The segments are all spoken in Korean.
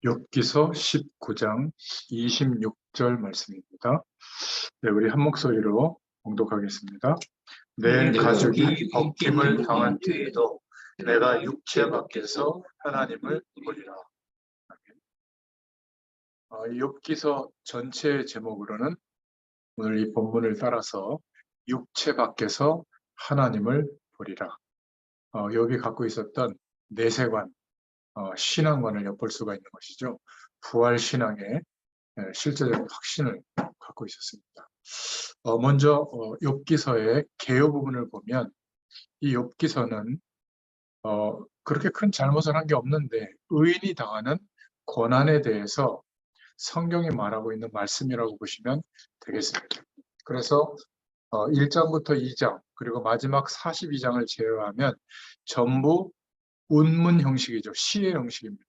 욥기서 19장 26절 말씀입니다. 네, 우리 한 목소리로 봉독하겠습니다. 내 가족이 벗김을 당한 뒤에도 내가 육체 밖에서 하나님을 보리라. 욥기서 전체의 제목으로는 오늘 이 본문을 따라서 육체 밖에서 하나님을 보리라. 욥이 갖고 있었던 내세관, 신앙관을 엿볼 수가 있는 것이죠. 부활 신앙의 실제적인 확신을 갖고 있었습니다. 먼저 욥기서의 개요 부분을 보면 이 욥기서는 그렇게 큰 잘못을 한 게 없는데 의인이 당하는 고난에 대해서 성경이 말하고 있는 말씀이라고 보시면 되겠습니다. 그래서 1장부터 2장 그리고 마지막 42장을 제외하면 전부 운문 형식이죠. 시의 형식입니다.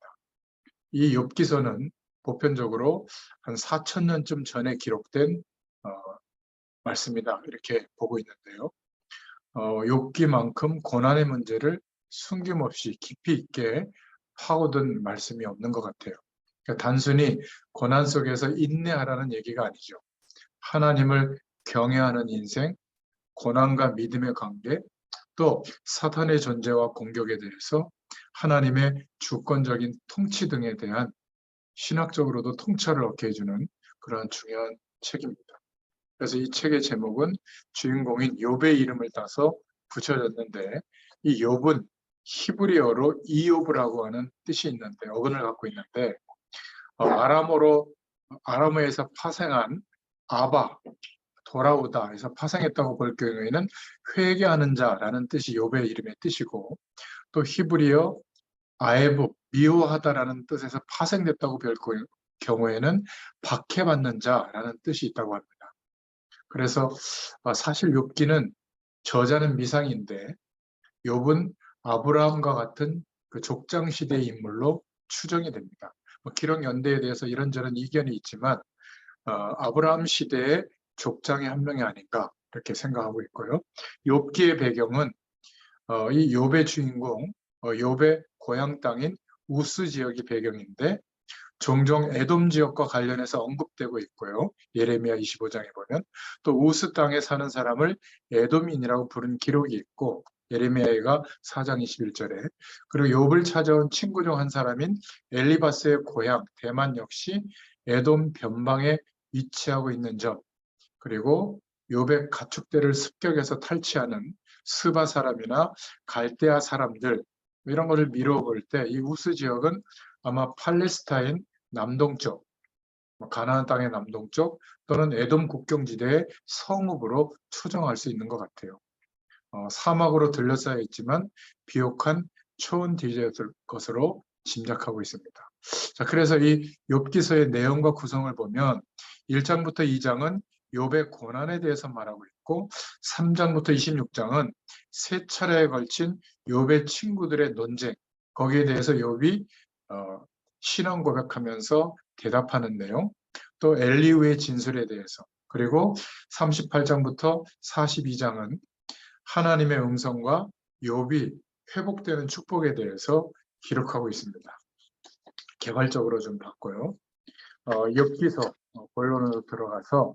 이 욥기서는 보편적으로 한 4,000년쯤 전에 기록된 말씀이다 이렇게 보고 있는데요. 욥기만큼 고난의 문제를 숨김없이 깊이 있게 파고든 말씀이 없는 것 같아요. 그러니까 단순히 고난 속에서 인내하라는 얘기가 아니죠. 하나님을 경외하는 인생, 고난과 믿음의 관계, 또 사탄의 존재와 공격에 대해서 하나님의 주권적인 통치 등에 대한 신학적으로도 통찰을 얻게 해주는 그런 중요한 책입니다. 그래서 이 책의 제목은 주인공인 욥의 이름을 따서 붙여졌는데 이 욥은 히브리어로 이욥이라고 하는 뜻이 있는데 어근을 갖고 있는데 아람어에서 파생한 아바 돌아오다 해서 파생했다고 볼 경우에는 회개하는 자라는 뜻이 욥의 이름의 뜻이고 또 히브리어 아에브 미워하다라는 뜻에서 파생됐다고 볼 경우에는 박해받는 자라는 뜻이 있다고 합니다. 그래서 사실 욥기는 저자는 미상인데 욥은 아브라함과 같은 그 족장 시대의 인물로 추정이 됩니다. 기록 연대에 대해서 이런저런 이견이 있지만 아브라함 시대의 족장의 한 명이 아닌가 이렇게 생각하고 있고요. 욥기의 배경은 이 욥의 주인공 욥의 고향 땅인 우스 지역이 배경인데 종종 에돔 지역과 관련해서 언급되고 있고요. 예레미야 25장에 보면 또 우스 땅에 사는 사람을 에돔인이라고 부른 기록이 있고 예레미야가 4장 21절에 그리고 욥을 찾아온 친구 중 한 사람인 엘리바스의 고향 대만 역시 에돔 변방에 위치하고 있는 점 그리고 욥의 가축대를 습격해서 탈취하는 스바 사람이나 갈대아 사람들 이런 것을 미루어 볼 때 이 우스 지역은 아마 팔레스타인 남동쪽, 가나안 땅의 남동쪽 또는 에돔 국경지대의 성읍으로 추정할 수 있는 것 같아요. 사막으로 둘러싸여 있지만 비옥한 초원 뒤졌을 것으로 짐작하고 있습니다. 자, 그래서 이 욥기서의 내용과 구성을 보면 1장부터 2장은 욥의 고난에 대해서 말하고 있고 3장부터 26장은 세 차례에 걸친 욥의 친구들의 논쟁 거기에 대해서 욥이 신앙 고백하면서 대답하는 내용 또 엘리후의 진술에 대해서 그리고 38장부터 42장은 하나님의 음성과 욥이 회복되는 축복에 대해서 기록하고 있습니다. 개괄적으로 좀 봤고요. 욥기서 본론으로 들어가서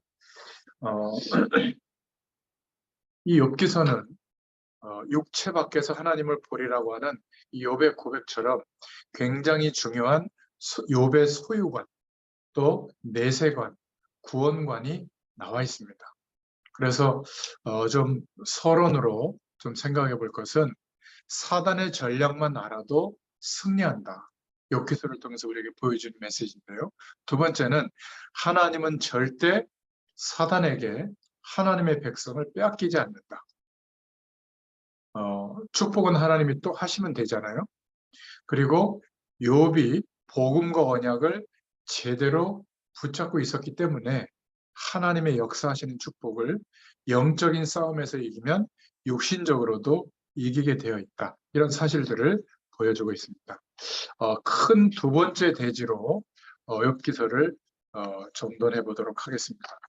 이 욥기서는 육체 밖에서 하나님을 보리라고 하는 이 욥의 고백처럼 굉장히 중요한 욥의 소유관 또 내세관, 구원관이 나와 있습니다. 그래서 좀 서론으로 좀 생각해 볼 것은 사단의 전략만 알아도 승리한다. 욥기서를 통해서 우리에게 보여주는 메시지인데요. 두 번째는 하나님은 절대 사단에게 하나님의 백성을 빼앗기지 않는다. 축복은 하나님이 또 하시면 되잖아요. 그리고 욥이 복음과 언약을 제대로 붙잡고 있었기 때문에 하나님의 역사하시는 축복을 영적인 싸움에서 이기면 육신적으로도 이기게 되어 있다. 이런 사실들을 보여주고 있습니다. 큰 두 번째 대지로 욥기서를 정돈해 보도록 하겠습니다.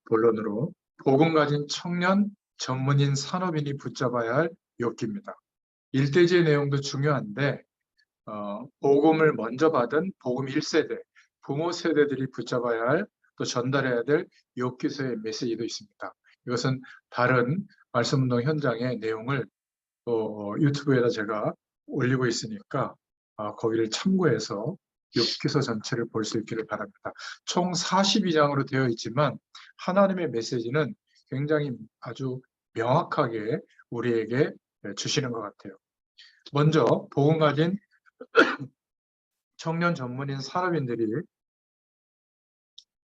본론으로 복음 가진 청년 전문인 산업인이 붙잡아야 할 욥기입니다. 일대지의 내용도 중요한데 복음을 먼저 받은 복음 1세대, 부모 세대들이 붙잡아야 할 또 전달해야 될 욥기서의 메시지도 있습니다. 이것은 다른 말씀운동 현장의 내용을 유튜브에다 제가 올리고 있으니까 거기를 참고해서 욥기서 전체를 볼 수 있기를 바랍니다. 총 42장으로 되어 있지만 하나님의 메시지는 굉장히 아주 명확하게 우리에게 주시는 것 같아요. 먼저 복음 가진 청년 전문인 산업인들이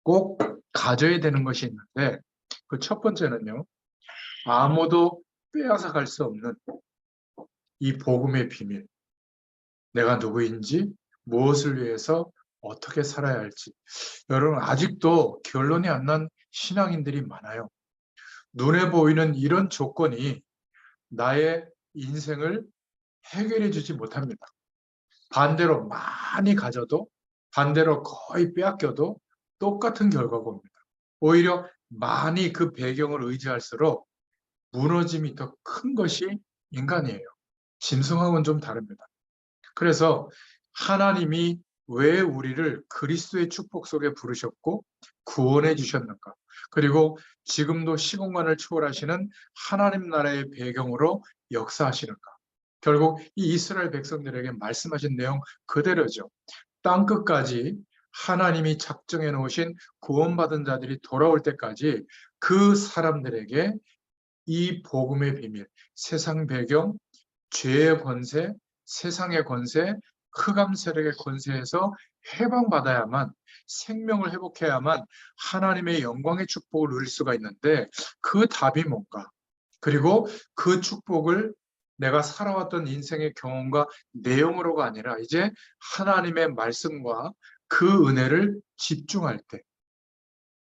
꼭 가져야 되는 것이 있는데 그 첫 번째는요. 아무도 빼앗아 갈 수 없는 이 복음의 비밀. 내가 누구인지 무엇을 위해서 어떻게 살아야 할지. 여러분 아직도 결론이 안 난 신앙인들이 많아요. 눈에 보이는 이런 조건이 나의 인생을 해결해 주지 못합니다. 반대로 많이 가져도 반대로 거의 빼앗겨도 똑같은 결과가 옵니다. 오히려 많이 그 배경을 의지할수록 무너짐이 더 큰 것이 인간이에요. 짐승하고는 좀 다릅니다. 그래서 하나님이 왜 우리를 그리스도의 축복 속에 부르셨고 구원해 주셨는가? 그리고 지금도 시공간을 초월하시는 하나님 나라의 배경으로 역사하시는가? 결국 이 이스라엘 백성들에게 말씀하신 내용 그대로죠. 땅끝까지 하나님이 작정해 놓으신 구원받은 자들이 돌아올 때까지 그 사람들에게 이 복음의 비밀, 세상 배경, 죄의 권세, 세상의 권세, 흑암 세력의 권세에서 해방받아야만 생명을 회복해야만 하나님의 영광의 축복을 누릴 수가 있는데 그 답이 뭔가? 그리고 그 축복을 내가 살아왔던 인생의 경험과 내용으로가 아니라 이제 하나님의 말씀과 그 은혜를 집중할 때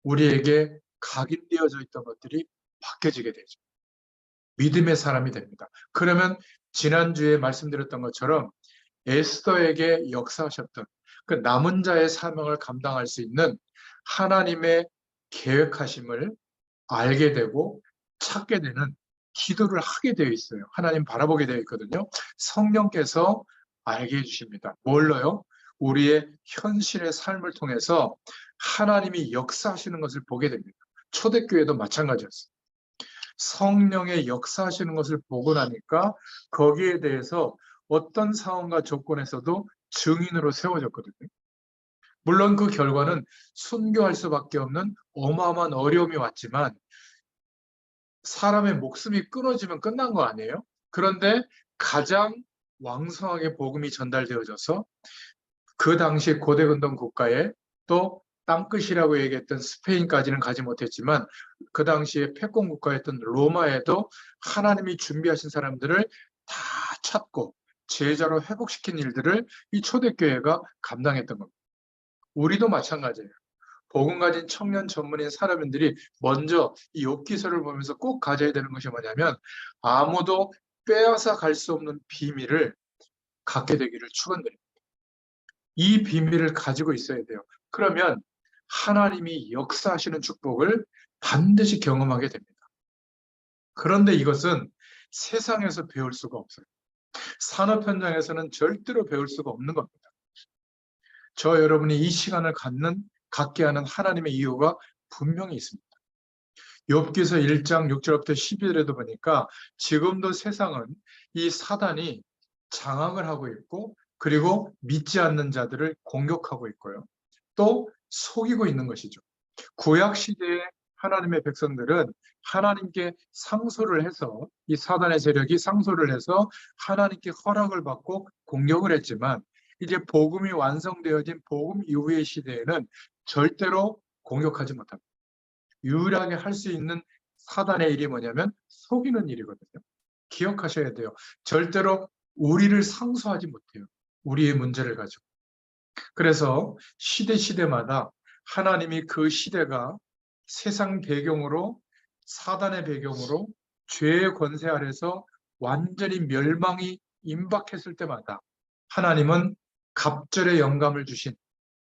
우리에게 각인되어져 있던 것들이 바뀌어지게 되죠. 믿음의 사람이 됩니다. 그러면 지난주에 말씀드렸던 것처럼 에스더에게 역사하셨던 그 남은 자의 사명을 감당할 수 있는 하나님의 계획하심을 알게 되고 찾게 되는 기도를 하게 되어 있어요. 하나님 바라보게 되어 있거든요. 성령께서 알게 해주십니다. 뭘로요? 우리의 현실의 삶을 통해서 하나님이 역사하시는 것을 보게 됩니다. 초대교회도 마찬가지였어요. 성령의 역사하시는 것을 보고 나니까 거기에 대해서 어떤 상황과 조건에서도 증인으로 세워졌거든요. 물론 그 결과는 순교할 수밖에 없는 어마어마한 어려움이 왔지만 사람의 목숨이 끊어지면 끝난 거 아니에요? 그런데 가장 왕성하게 복음이 전달되어져서 그 당시 고대 근동 국가에 또 땅끝이라고 얘기했던 스페인까지는 가지 못했지만 그 당시에 패권 국가였던 로마에도 하나님이 준비하신 사람들을 다 찾고 제자로 회복시킨 일들을 이 초대교회가 감당했던 겁니다. 우리도 마찬가지예요. 복음 가진 청년 전문인 사람들이 먼저 이 욥기서를 보면서 꼭 가져야 되는 것이 뭐냐면 아무도 빼앗아 갈 수 없는 비밀을 갖게 되기를 축원드립니다. 이 비밀을 가지고 있어야 돼요. 그러면 하나님이 역사하시는 축복을 반드시 경험하게 됩니다. 그런데 이것은 세상에서 배울 수가 없어요. 산업 현장에서는 절대로 배울 수가 없는 겁니다. 저 여러분이 이 시간을 갖게 하는 하나님의 이유가 분명히 있습니다. 욥기서 1장 6절부터 12절에도 보니까 지금도 세상은 이 사단이 장악을 하고 있고 그리고 믿지 않는 자들을 공격하고 있고요. 또 속이고 있는 것이죠. 구약 시대의 하나님의 백성들은 하나님께 상소를 해서 이 사단의 세력이 상소를 해서 하나님께 허락을 받고 공격을 했지만 이제 복음이 완성되어진 복음 이후의 시대에는 절대로 공격하지 못합니다. 유일하게 할 수 있는 사단의 일이 뭐냐면 속이는 일이거든요. 기억하셔야 돼요. 절대로 우리를 상소하지 못해요. 우리의 문제를 가지고. 그래서 시대마다 하나님이 그 시대가 세상 배경으로 사단의 배경으로 죄의 권세 아래서 완전히 멸망이 임박했을 때마다 하나님은 갑절의 영감을 주신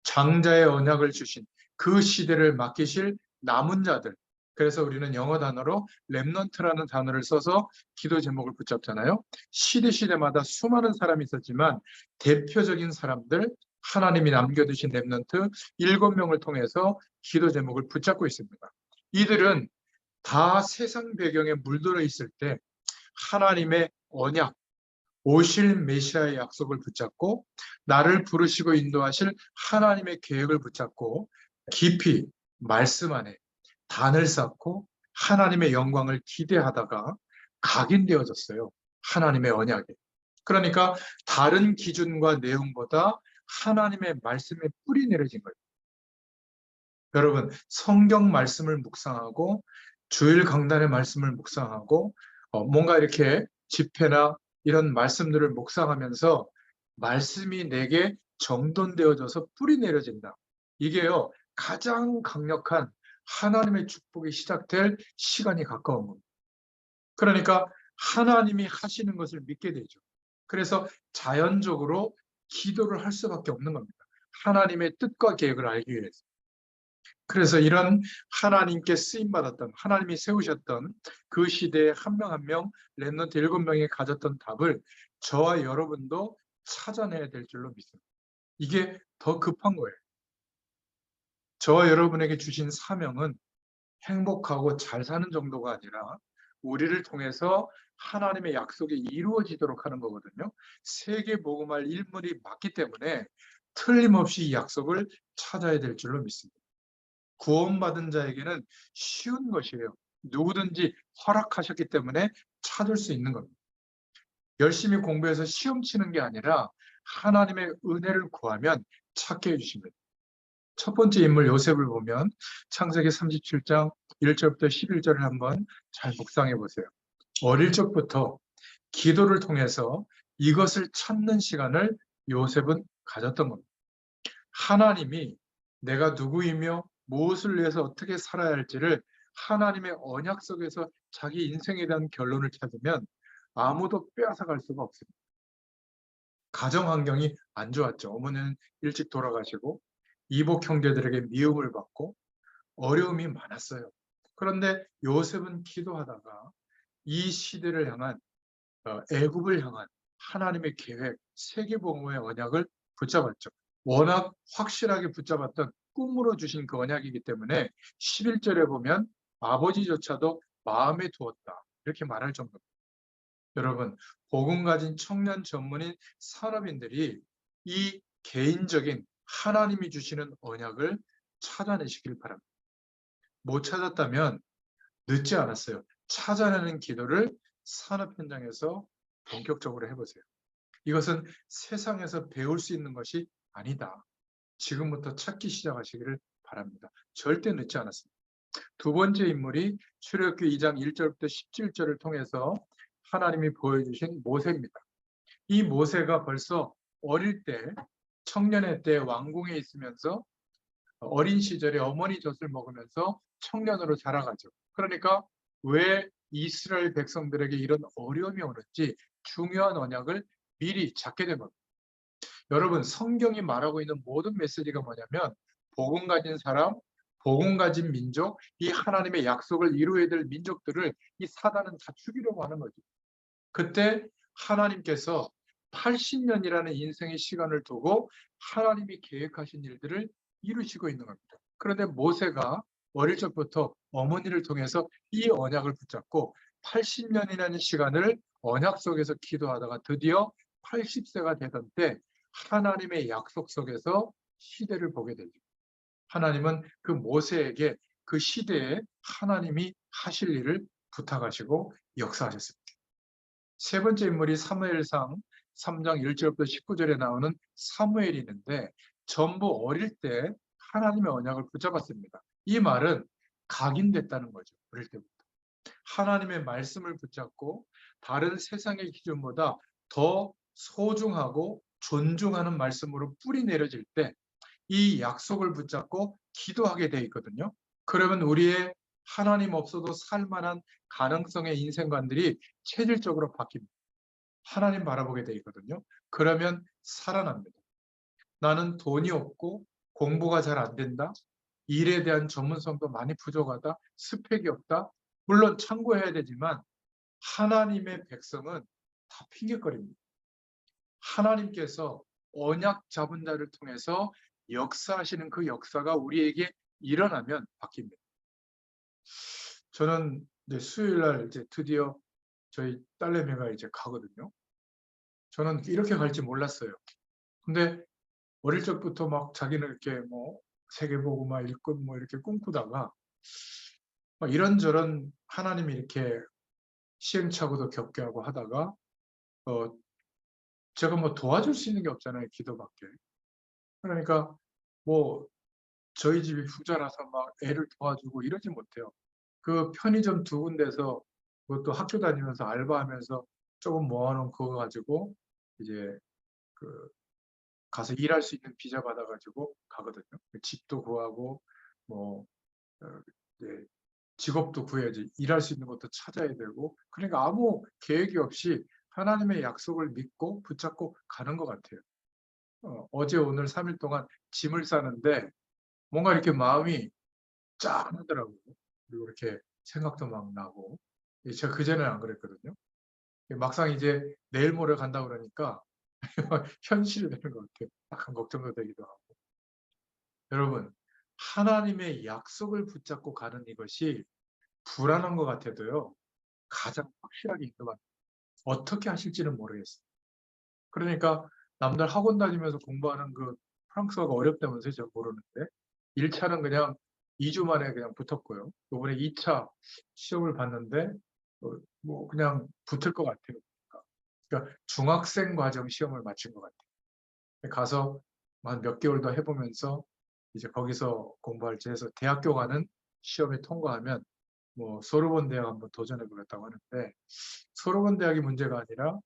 장자의 언약을 주신 그 시대를 맡기실 남은 자들 그래서 우리는 영어 단어로 렘넌트라는 단어를 써서 기도 제목을 붙잡잖아요. 시대마다 수많은 사람이 있었지만 대표적인 사람들, 하나님이 남겨두신 렘넌트 7명을 통해서 기도 제목을 붙잡고 있습니다. 이들은 다 세상 배경에 물들어 있을 때 하나님의 언약, 오실 메시아의 약속을 붙잡고 나를 부르시고 인도하실 하나님의 계획을 붙잡고 깊이 말씀 안에 단을 쌓고 하나님의 영광을 기대하다가 각인되어졌어요. 하나님의 언약에. 그러니까 다른 기준과 내용보다 하나님의 말씀에 뿌리 내려진 거예요. 여러분, 성경 말씀을 묵상하고 주일 강단의 말씀을 묵상하고 뭔가 이렇게 집회나 이런 말씀들을 묵상하면서 말씀이 내게 정돈되어져서 뿌리 내려진다. 이게요, 가장 강력한 하나님의 축복이 시작될 시간이 가까운 겁니다. 그러니까 하나님이 하시는 것을 믿게 되죠. 그래서 자연적으로 기도를 할 수밖에 없는 겁니다. 하나님의 뜻과 계획을 알기 위해서. 그래서 이런 하나님께 쓰임받았던, 하나님이 세우셨던 그 시대에 한 명 한 명 렘넌트 7명이 가졌던 답을 저와 여러분도 찾아내야 될 줄로 믿습니다. 이게 더 급한 거예요. 저와 여러분에게 주신 사명은 행복하고 잘 사는 정도가 아니라 우리를 통해서 하나님의 약속이 이루어지도록 하는 거거든요. 세계 복음할 일물이 맞기 때문에 틀림없이 이 약속을 찾아야 될 줄로 믿습니다. 구원받은 자에게는 쉬운 것이에요. 누구든지 허락하셨기 때문에 찾을 수 있는 겁니다. 열심히 공부해서 시험 치는 게 아니라 하나님의 은혜를 구하면 찾게 해주십니다. 첫 번째 인물 요셉을 보면 창세기 37장 1절부터 11절을 한번 잘 묵상해 보세요. 어릴 적부터 기도를 통해서 이것을 찾는 시간을 요셉은 가졌던 겁니다. 하나님이 내가 누구이며 무엇을 위해서 어떻게 살아야 할지를 하나님의 언약 속에서 자기 인생에 대한 결론을 찾으면 아무도 빼앗아갈 수가 없습니다. 가정 환경이 안 좋았죠. 어머니는 일찍 돌아가시고 이복 형제들에게 미움을 받고 어려움이 많았어요. 그런데 요셉은 기도하다가 이 시대를 향한 애굽을 향한 하나님의 계획, 세계복음의 언약을 붙잡았죠. 워낙 확실하게 붙잡았던 꿈으로 주신 그 언약이기 때문에 11절에 보면 아버지조차도 마음에 두었다. 이렇게 말할 정도입니다. 여러분, 복음 가진 청년 전문인 산업인들이 이 개인적인 하나님이 주시는 언약을 찾아내시길 바랍니다. 못 찾았다면 늦지 않았어요. 찾아내는 기도를 산업 현장에서 본격적으로 해보세요. 이것은 세상에서 배울 수 있는 것이 아니다. 지금부터 찾기 시작하시기를 바랍니다. 절대 늦지 않았습니다. 두 번째 인물이 출애굽기 2장 1절부터 17절을 통해서 하나님이 보여주신 모세입니다. 이 모세가 벌써 어릴 때, 청년의 때 왕궁에 있으면서 어린 시절에 어머니 젖을 먹으면서 청년으로 자라가죠. 그러니까 왜 이스라엘 백성들에게 이런 어려움이 오는지 중요한 언약을 미리 잡게 된 겁니다. 여러분, 성경이 말하고 있는 모든 메시지가 뭐냐면 복음 가진 사람, 복음 가진 민족, 이 하나님의 약속을 이루어야 될 민족들을 이 사단은 다 죽이려고 하는 거죠. 그때 하나님께서 80년이라는 인생의 시간을 두고 하나님이 계획하신 일들을 이루시고 있는 겁니다. 그런데 모세가 어릴 적부터 어머니를 통해서 이 언약을 붙잡고 80년이라는 시간을 언약 속에서 기도하다가 드디어 80세가 되던 때 하나님의 약속 속에서 시대를 보게 되죠. 하나님은 그 모세에게 그 시대에 하나님이 하실 일을 부탁하시고 역사하셨습니다. 세 번째 인물이 사무엘상 3장 1절부터 19절에 나오는 사무엘이 있는데 전부 어릴 때 하나님의 언약을 붙잡았습니다. 이 말은 각인됐다는 거죠. 어릴 때부터. 하나님의 말씀을 붙잡고 다른 세상의 기준보다 더 소중하고 존중하는 말씀으로 뿌리 내려질 때 이 약속을 붙잡고 기도하게 돼 있거든요. 그러면 우리의 하나님 없어도 살만한 가능성의 인생관들이 체질적으로 바뀝니다. 하나님 바라보게 돼 있거든요. 그러면 살아납니다. 나는 돈이 없고 공부가 잘 안 된다. 일에 대한 전문성도 많이 부족하다, 스펙이 없다. 물론 참고해야 되지만 하나님의 백성은 다 핑계거립니다. 하나님께서 언약 잡은 자를 통해서 역사하시는 그 역사가 우리에게 일어나면 바뀝니다. 저는 이제 수요일 날 이제 드디어 저희 딸내미가 이제 가거든요. 저는 이렇게 갈지 몰랐어요. 근데 어릴 적부터 막 자기는 이렇게 뭐 세계 보고 막 읽고 뭐 이렇게 꿈꾸다가 막 이런저런 하나님이 이렇게 시행착오도 겪게 하고 하다가 제가 뭐 도와줄 수 있는 게 없잖아요, 기도밖에. 그러니까 뭐 저희 집이 부자라서 막 애를 도와주고 이러지 못해요. 그 편의점 두 군데서 그것도 학교 다니면서 알바하면서 조금 모아놓은 그거 가지고 이제 그 가서 일할 수 있는 비자 받아가지고 가거든요. 집도 구하고 뭐 이제 직업도 구해야지, 일할 수 있는 것도 찾아야 되고, 그러니까 아무 계획이 없이 하나님의 약속을 믿고 붙잡고 가는 것 같아요. 어제 오늘 3일 동안 짐을 싸는데 뭔가 이렇게 마음이 짠하더라고요. 그리고 이렇게 생각도 막 나고. 제가 그전에는 안 그랬거든요. 막상 이제 내일 모레 간다 그러니까 현실이 되는 것 같아요. 약간 걱정도 되기도 하고. 여러분, 하나님의 약속을 붙잡고 가는 이것이 불안한 것 같아도요, 가장 확실하게 있는 어떻게 하실지는 모르겠어요. 그러니까 남들 학원 다니면서 공부하는 그 프랑스어가 어렵다면서요? 제가 모르는데 1차는 그냥 2주 만에 그냥 붙었고요. 이번에 2차 시험을 봤는데 뭐 그냥 붙을 것 같아요. 그러니까 중학생 과정 시험을 마친 것 같아요. 가서 한 몇 개월 더 해보면서 이제 거기서 공부할지 해서 대학교 가는 시험에 통과하면 뭐 소르본 대학 한번 도전해 보겠다고 하는데, 소르본 대학이 문제가 아니라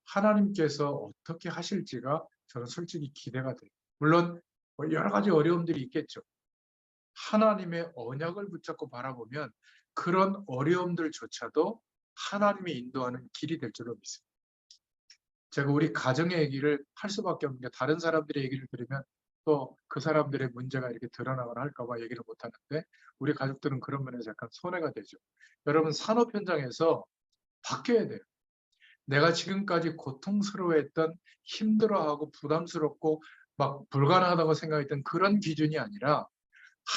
하나님께서 어떻게 하실지가 저는 솔직히 기대가 돼요. 물론 뭐 여러 가지 어려움들이 있겠죠. 하나님의 언약을 붙잡고 바라보면 그런 어려움들조차도 하나님이 인도하는 길이 될 줄로 믿습니다. 제가 우리 가정의 얘기를 할 수밖에 없는 게, 다른 사람들의 얘기를 들으면 또 그 사람들의 문제가 이렇게 드러나거나 할까봐 얘기를 못 하는데, 우리 가족들은 그런 면에서 약간 손해가 되죠. 여러분, 산업 현장에서 바뀌어야 돼요. 내가 지금까지 고통스러워했던, 힘들어하고 부담스럽고 막 불가능하다고 생각했던 그런 기준이 아니라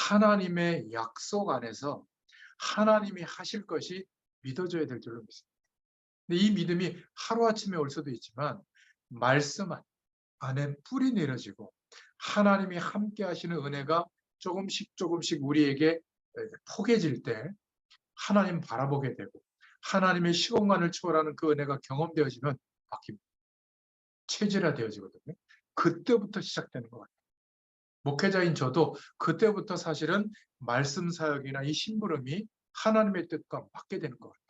하나님의 약속 안에서 하나님이 하실 것이 믿어져야 될 줄로 믿습니다. 근데 이 믿음이 하루아침에 올 수도 있지만 말씀 안에 뿌리 내려지고 하나님이 함께 하시는 은혜가 조금씩 조금씩 우리에게 포개질 때 하나님 바라보게 되고 하나님의 시공간을 초월하는 그 은혜가 경험되어지면 바뀝니다. 체질화되어지거든요. 그때부터 시작되는 것 같아요. 목회자인 저도 그때부터 사실은 말씀 사역이나 이 심부름이 하나님의 뜻과 맞게 되는 것 같아요.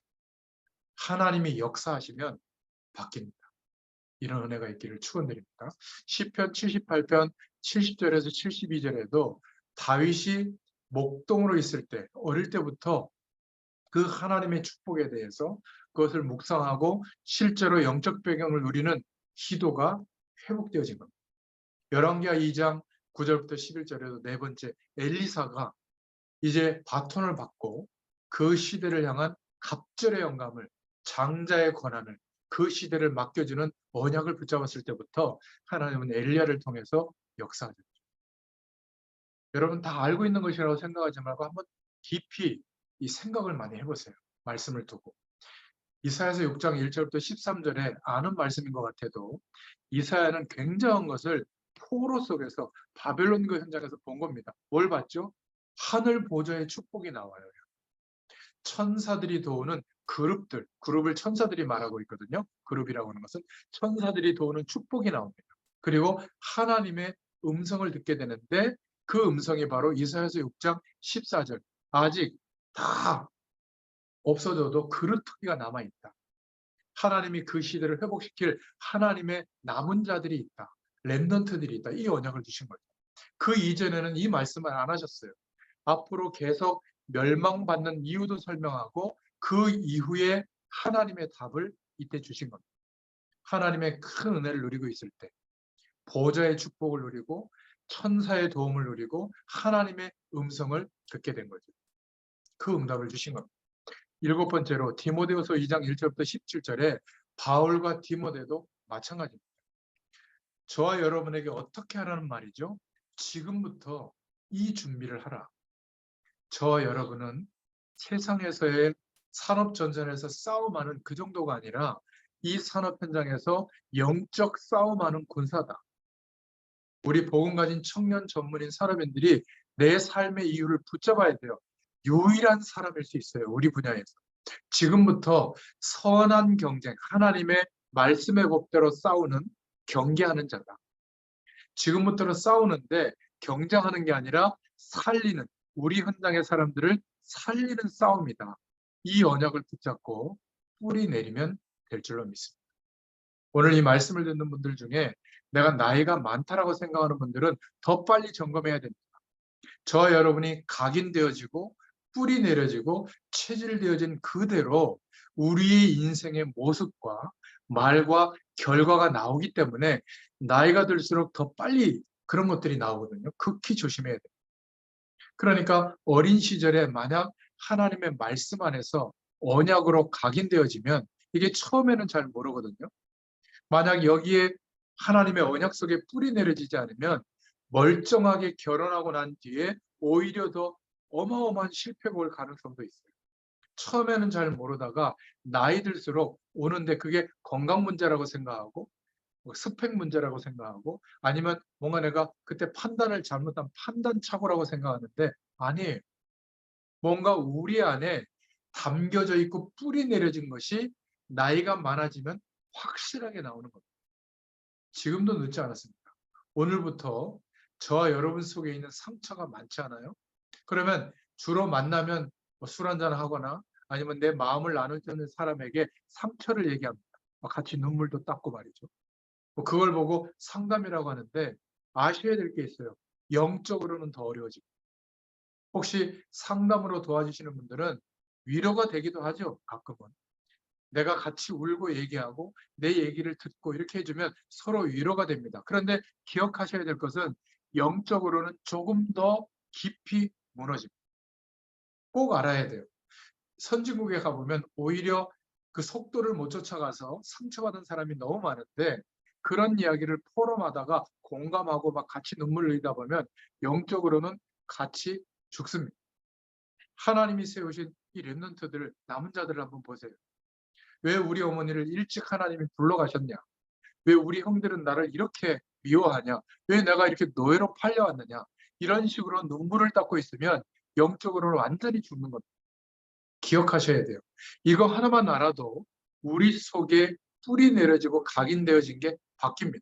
하나님이 역사하시면 바뀝니다. 이런 은혜가 있기를 축원드립니다. 시편 78편 70절에서 72절에도 다윗이 목동으로 있을 때, 어릴 때부터 그 하나님의 축복에 대해서 그것을 묵상하고 실제로 영적 배경을 누리는 기도가 회복되어진 겁니다. 열왕기하 2장 9절부터 11절에도 네 번째, 엘리사가 이제 바톤을 받고 그 시대를 향한 갑절의 영감을, 장자의 권한을, 그 시대를 맡겨주는 언약을 붙잡았을 때부터 하나님은 엘리야를 통해서 역사하셨죠. 여러분 다 알고 있는 것이라고 생각하지 말고 한번 깊이 이 생각을 많이 해보세요. 말씀을 두고. 이사야서 6장 1절부터 13절에 아는 말씀인 것 같아도 이사야는 굉장한 것을 포로 속에서 바벨론 그 현장에서 본 겁니다. 뭘 봤죠? 하늘 보좌의 축복이 나와요. 천사들이 도우는 그룹들, 그룹을 천사들이 말하고 있거든요. 그룹이라고 하는 것은 천사들이 도우는 축복이 나옵니다. 그리고 하나님의 음성을 듣게 되는데 그 음성이 바로 이사야서 6장 14절. 아직 다 없어져도 그루터기가 남아있다. 하나님이 그 시대를 회복시킬 하나님의 남은 자들이 있다. 렘넌트들이 있다. 이 언약을 주신 거죠. 그 이전에는 이 말씀을 안 하셨어요. 앞으로 계속 멸망받는 이유도 설명하고 그 이후에 하나님의 답을 이때 주신 겁니다. 하나님의 큰 은혜를 누리고 있을 때, 보좌의 축복을 누리고 천사의 도움을 누리고 하나님의 음성을 듣게 된 거죠. 그 응답을 주신 겁니다. 7번째로 디모데후서 2장 1절부터 17절에 바울과 디모데도 마찬가지입니다. 저와 여러분에게 어떻게 하라는 말이죠? 지금부터 이 준비를 하라. 저와 여러분은 세상에서의 산업 전선에서 싸움하는 그 정도가 아니라 이 산업 현장에서 영적 싸움하는 군사다. 우리 복음 가진 청년 전문인 산업인들이 내 삶의 이유를 붙잡아야 돼요. 유일한 사람일 수 있어요. 우리 분야에서. 지금부터 선한 경쟁, 하나님의 말씀의 법대로 싸우는 경계하는 자다. 지금부터는 싸우는데 경쟁하는 게 아니라 살리는, 우리 현장의 사람들을 살리는 싸움이다. 이 언약을 붙잡고 뿌리 내리면 될 줄로 믿습니다. 오늘 이 말씀을 듣는 분들 중에 내가 나이가 많다라고 생각하는 분들은 더 빨리 점검해야 됩니다. 저와 여러분이 각인되어지고 뿌리 내려지고 체질되어진 그대로 우리의 인생의 모습과 말과 결과가 나오기 때문에 나이가 들수록 더 빨리 그런 것들이 나오거든요. 극히 조심해야 돼요. 그러니까 어린 시절에 만약 하나님의 말씀 안에서 언약으로 각인되어지면 이게 처음에는 잘 모르거든요. 만약 여기에 하나님의 언약 속에 뿌리 내려지지 않으면 멀쩡하게 결혼하고 난 뒤에 오히려 더 어마어마한 실패가 올 가능성도 있어요. 처음에는 잘 모르다가 나이 들수록 오는데 그게 건강 문제라고 생각하고 스펙 문제라고 생각하고 아니면 뭔가 내가 그때 판단을 잘못한 판단착오라고 생각하는데 아니에요. 뭔가 우리 안에 담겨져 있고 뿌리 내려진 것이 나이가 많아지면 확실하게 나오는 겁니다. 지금도 늦지 않았습니다. 오늘부터 저와 여러분 속에 있는 상처가 많지 않아요? 그러면 주로 만나면 술 한잔 하거나 아니면 내 마음을 나누는 사람에게 상처를 얘기합니다. 같이 눈물도 닦고 말이죠. 그걸 보고 상담이라고 하는데 아셔야 될 게 있어요. 영적으로는 더 어려워집니다. 혹시 상담으로 도와주시는 분들은 위로가 되기도 하죠. 가끔은. 내가 같이 울고 얘기하고 내 얘기를 듣고 이렇게 해주면 서로 위로가 됩니다. 그런데 기억하셔야 될 것은 영적으로는 조금 더 깊이 무너집니다. 꼭 알아야 돼요. 선진국에 가보면 오히려 그 속도를 못 쫓아가서 상처받은 사람이 너무 많은데 그런 이야기를 포럼하다가 공감하고 막 같이 눈물 흘리다 보면 영적으로는 같이 죽습니다. 하나님이 세우신 이 렘넌트들을 남은 자들을 한번 보세요. 왜 우리 어머니를 일찍 하나님이 불러가셨냐? 왜 우리 형들은 나를 이렇게 미워하냐? 왜 내가 이렇게 노예로 팔려왔느냐? 이런 식으로 눈물을 닦고 있으면 영적으로는 완전히 죽는 겁니다. 기억하셔야 돼요. 이거 하나만 알아도 우리 속에 뿌리 내려지고 각인되어진 게 바뀝니다.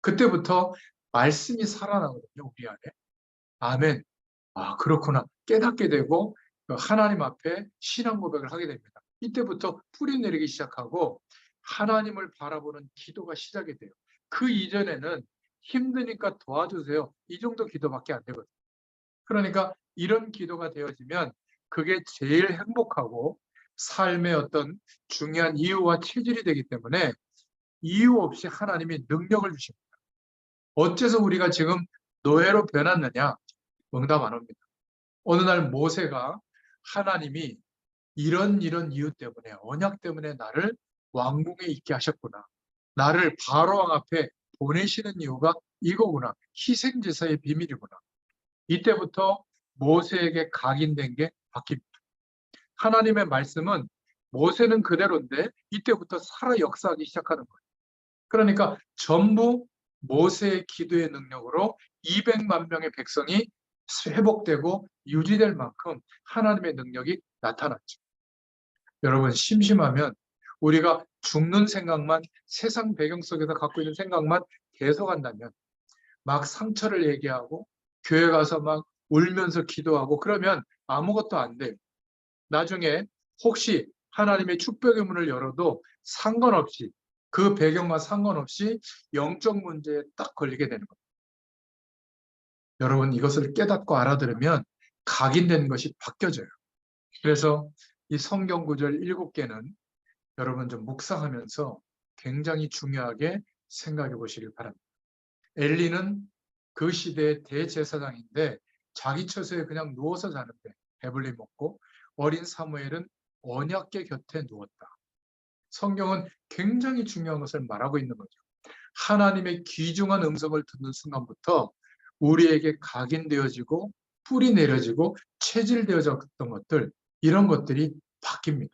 그때부터 말씀이 살아나거든요. 우리 안에. 아멘. 아, 그렇구나. 깨닫게 되고 하나님 앞에 신앙 고백을 하게 됩니다. 이때부터 뿌리 내리기 시작하고 하나님을 바라보는 기도가 시작이 돼요. 그 이전에는 힘드니까 도와주세요. 이 정도 기도밖에 안 되거든요. 그러니까 이런 기도가 되어지면 그게 제일 행복하고 삶의 어떤 중요한 이유와 체질이 되기 때문에 이유 없이 하나님이 능력을 주십니다. 어째서 우리가 지금 노예로 변했느냐? 응답 안 합니다. 어느 날 모세가 하나님이 이런 이유 때문에 언약 때문에 나를 왕궁에 있게 하셨구나. 나를 바로왕 앞에 보내시는 이유가 이거구나. 희생제사의 비밀이구나. 이때부터 모세에게 각인된 게 바뀝니다. 하나님의 말씀은 모세는 그대로인데 이때부터 살아 역사하기 시작하는 거예요. 그러니까 전부 모세의 기도의 능력으로 200만 명의 백성이 회복되고 유지될 만큼 하나님의 능력이 나타났죠. 여러분 심심하면 우리가 죽는 생각만 세상 배경 속에서 갖고 있는 생각만 계속한다면 막 상처를 얘기하고 교회 가서 막 울면서 기도하고 그러면 아무것도 안 돼요. 나중에 혹시 하나님의 축복의 문을 열어도 상관없이 그 배경과 상관없이 영적 문제에 딱 걸리게 되는 거예요. 여러분 이것을 깨닫고 알아들으면 각인된 것이 바뀌어져요. 그래서 이 성경 구절 7개는 여러분 좀 묵상하면서 굉장히 중요하게 생각해 보시길 바랍니다. 엘리는 그 시대의 대제사장인데 자기 처소에 그냥 누워서 자는데 배불리 먹고, 어린 사무엘은 언약궤 곁에 누웠다. 성경은 굉장히 중요한 것을 말하고 있는 거죠. 하나님의 귀중한 음성을 듣는 순간부터 우리에게 각인되어지고 뿌리 내려지고 체질되어졌던 것들, 이런 것들이 바뀝니다.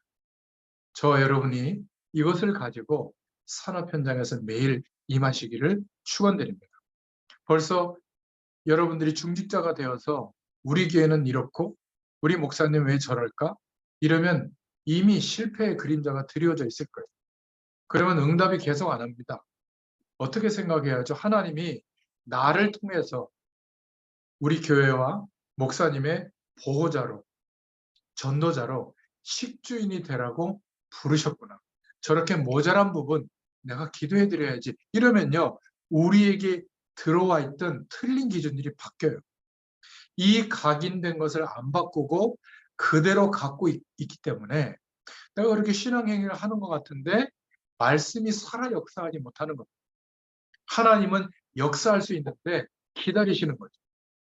저 여러분이 이것을 가지고 산업 현장에서 매일 임하시기를 축원드립니다. 벌써 여러분들이 중직자가 되어서 우리 교회는 이렇고 우리 목사님 왜 저럴까? 이러면 이미 실패의 그림자가 드리워져 있을 거예요. 그러면 응답이 계속 안 합니다. 어떻게 생각해야죠? 하나님이 나를 통해서 우리 교회와 목사님의 보호자로, 전도자로 식주인이 되라고 부르셨구나. 저렇게 모자란 부분 내가 기도해 드려야지. 이러면요, 우리에게 들어와 있던 틀린 기준들이 바뀌어요. 이 각인된 것을 안 바꾸고 그대로 갖고 있기 때문에 내가 그렇게 신앙행위를 하는 것 같은데 말씀이 살아 역사하지 못하는 겁니다. 하나님은 역사할 수 있는데 기다리시는 거죠.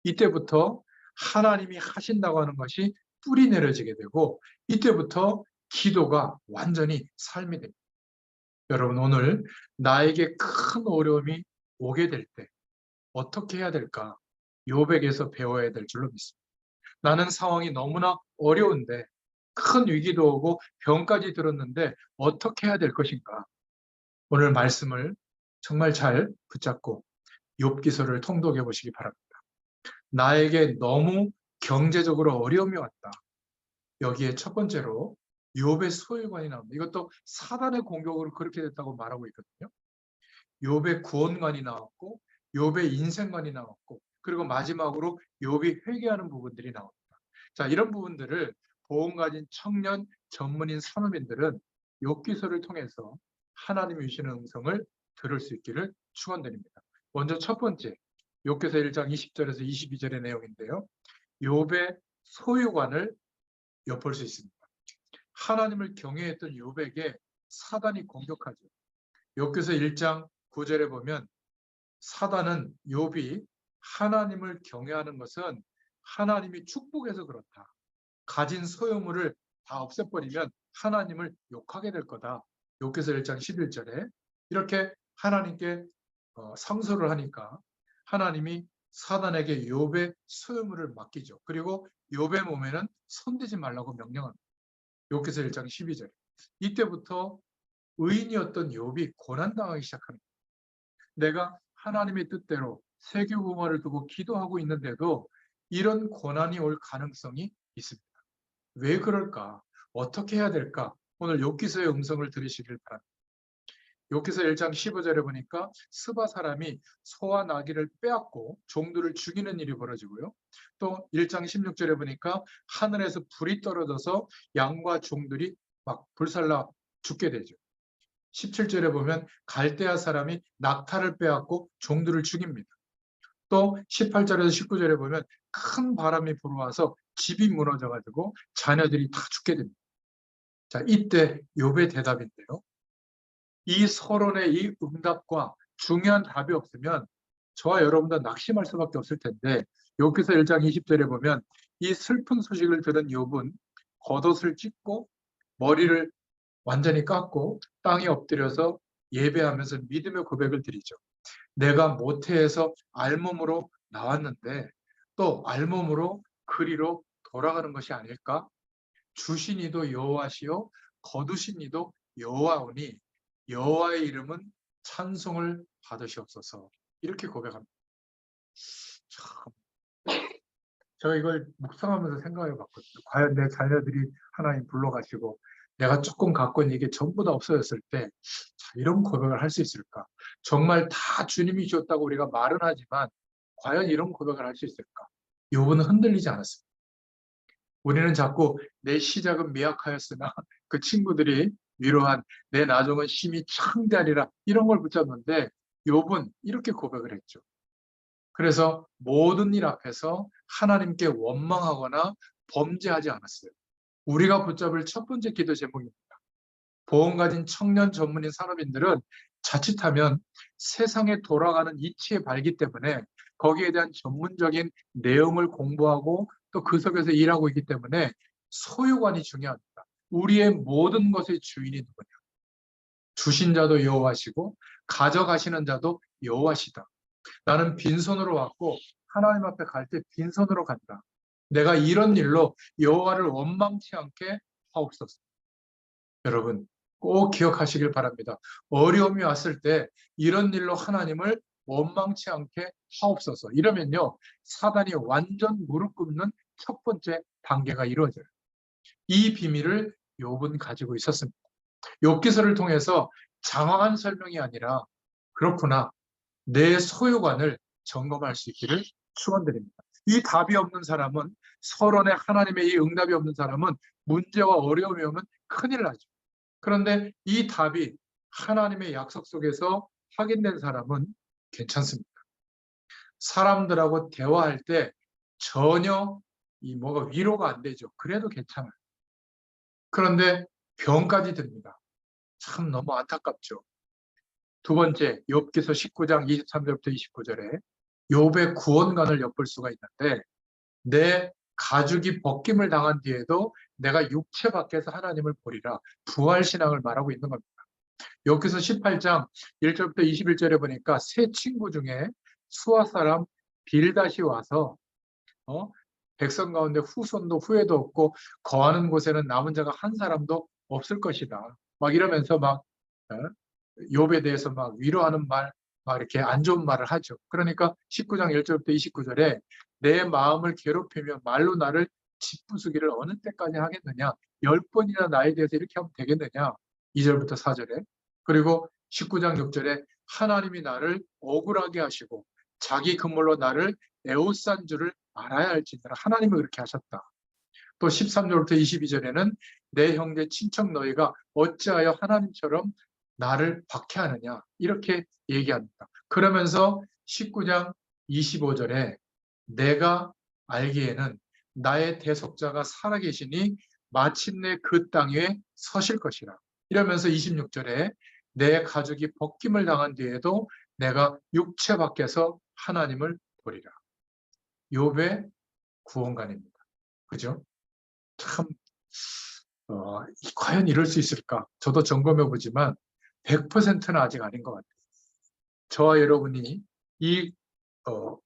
이때부터 하나님이 하신다고 하는 것이 뿌리 내려지게 되고, 이때부터 기도가 완전히 삶이 됩니다. 여러분, 오늘 나에게 큰 어려움이 오게 될 때 어떻게 해야 될까? 욥에게서 배워야 될 줄로 믿습니다. 나는 상황이 너무나 어려운데, 큰 위기도 오고 병까지 들었는데 어떻게 해야 될 것인가? 오늘 말씀을 정말 잘 붙잡고 욥기서를 통독해 보시기 바랍니다. 나에게 너무 경제적으로 어려움이 왔다. 여기에 첫 번째로 욥의 소유관이 나옵니다. 이것도 사단의 공격으로 그렇게 됐다고 말하고 있거든요. 욥의 구원관이 나왔고, 욥의 인생관이 나왔고, 그리고 마지막으로 욥이 회개하는 부분들이 나옵니다. 자, 이런 부분들을 보험 가진 청년 전문인 산업인들은 욥기서를 통해서 하나님이 주시는 음성을 들을 수 있기를 축원드립니다. 먼저 첫 번째, 욥기서 1장 20절에서 22절의 내용인데요. 욥의 소유관을 엿볼 수 있습니다. 하나님을 경외했던 욥에게 사단이 공격하죠. 욥기서 1장 9절에 보면 사단은 욥이 하나님을 경외하는 것은 하나님이 축복해서 그렇다. 가진 소유물을 다 없애버리면 하나님을 욕하게 될 거다. 욥기서 1장 11절에 이렇게 하나님께 상소를 하니까 하나님이 사단에게 욥의 소유물을 맡기죠. 그리고 욥의 몸에는 손대지 말라고 명령합니다. 욥기서 1장 12절. 이때부터 의인이었던 욥이 고난당하기 시작합니다. 내가 하나님의 뜻대로 세계복음화를 두고 기도하고 있는데도 이런 고난이 올 가능성이 있습니다. 왜 그럴까? 어떻게 해야 될까? 오늘 욥기서의 음성을 들으시길 바랍니다. 욥기서 1장 15절에 보니까 스바 사람이 소와 나귀를 빼앗고 종들을 죽이는 일이 벌어지고요. 또 1장 16절에 보니까 하늘에서 불이 떨어져서 양과 종들이 막 불살라 죽게 되죠. 17절에 보면 갈대아 사람이 낙타를 빼앗고 종들을 죽입니다. 또 18절에서 19절에 보면 큰 바람이 불어와서 집이 무너져가지고 자녀들이 다 죽게 됩니다. 자, 이때 욥의 대답인데요. 이 서론의 이 응답과 중요한 답이 없으면 저와 여러분도 낙심할 수밖에 없을 텐데, 욥기서 1장 20절에 보면 이 슬픈 소식을 들은 욥은 겉옷을 찢고 머리를 완전히 깎고 땅에 엎드려서 예배하면서 믿음의 고백을 드리죠. 내가 모태에서 알몸으로 나왔는데 또 알몸으로 그리로 돌아가는 것이 아닐까? 주신 이도 여호와시요 거두신 이도 여호와오니 여호와의 이름은 찬송을 받으시옵소서. 이렇게 고백합니다. 참, 제가 이걸 묵상하면서 생각해 봤거든요. 과연 내 자녀들이 하나님 불러가시고 내가 조금 갖고 있는 이게 전부 다 없어졌을 때 이런 고백을 할 수 있을까? 정말 다 주님이 주었다고 우리가 말은 하지만 과연 이런 고백을 할 수 있을까? 욥은 흔들리지 않았습니다. 우리는 자꾸 내 시작은 미약하였으나 그 친구들이 위로한 내 나중은 심히 창대하리라 이런 걸 붙잡는데, 욥은 이렇게 고백을 했죠. 그래서 모든 일 앞에서 하나님께 원망하거나 범죄하지 않았어요. 우리가 붙잡을 첫 번째 기도 제목입니다. 보험 가진 청년 전문인 산업인들은 자칫하면 세상에 돌아가는 이치에 발기 때문에 거기에 대한 전문적인 내용을 공부하고 또 그 속에서 일하고 있기 때문에 소유관이 중요합니다. 우리의 모든 것의 주인이 누구냐? 주신 자도 여호와시고 가져가시는 자도 여호와시다. 나는 빈손으로 왔고 하나님 앞에 갈 때 빈손으로 간다. 내가 이런 일로 여호와를 원망치 않게 하옵소서. 여러분 꼭 기억하시길 바랍니다. 어려움이 왔을 때 이런 일로 하나님을 원망치 않게 하옵소서. 이러면요 사단이 완전 무릎 꿇는 첫 번째 단계가 이루어져요. 이 비밀을 욥은 가지고 있었습니다. 욥기서를 통해서 장황한 설명이 아니라 그렇구나 내 소유관을 점검할 수 있기를 축원드립니다. 이 답이 없는 사람은 서론에 하나님의 이 응답이 없는 사람은 문제와 어려움이 오면 큰일 나죠. 그런데 이 답이 하나님의 약속 속에서 확인된 사람은 괜찮습니다. 사람들하고 대화할 때 전혀 뭐가 위로가 안 되죠. 그래도 괜찮아요. 그런데 병까지 듭니다. 참 너무 안타깝죠. 두 번째, 욥기서 19장 23절부터 29절에 욥의 구원관을 엿볼 수가 있는데 내 가죽이 벗김을 당한 뒤에도 내가 육체 밖에서 하나님을 보리라. 부활신앙을 말하고 있는 겁니다. 욥기서 18장 1절부터 21절에 보니까 세 친구 중에 수아 사람 빌닷이 와서 백성 가운데 후손도 후회도 없고 거하는 곳에는 남은 자가 한 사람도 없을 것이다. 막 이러면서 막 욥에 대해서 막 위로하는 말, 막 이렇게 안 좋은 말을 하죠. 그러니까 19장 1절부터 29절에 내 마음을 괴롭히며 말로 나를 짓부수기를 어느 때까지 하겠느냐? 10번이나 나에 대해서 이렇게 하면 되겠느냐? 2절부터 4절에. 그리고 19장 6절에 하나님이 나를 억울하게 하시고 자기 그물로 나를 에워싼 줄을 알아야 할지니라. 하나님이 그렇게 하셨다. 또 13절부터 22절에는 내 형제 친척 너희가 어찌하여 하나님처럼 나를 박해하느냐 이렇게 얘기합니다. 그러면서 19장 25절에 내가 알기에는 나의 대속자가 살아계시니 마침내 그 땅 위에 서실 것이라. 이러면서 26절에 내 가죽이 벗김을 당한 뒤에도 내가 육체 밖에서 하나님을 보리라. 욥의 구원관입니다. 그죠? 참 과연 이럴 수 있을까? 저도 점검해 보지만 100%는 아직 아닌 것 같아요. 저와 여러분이 이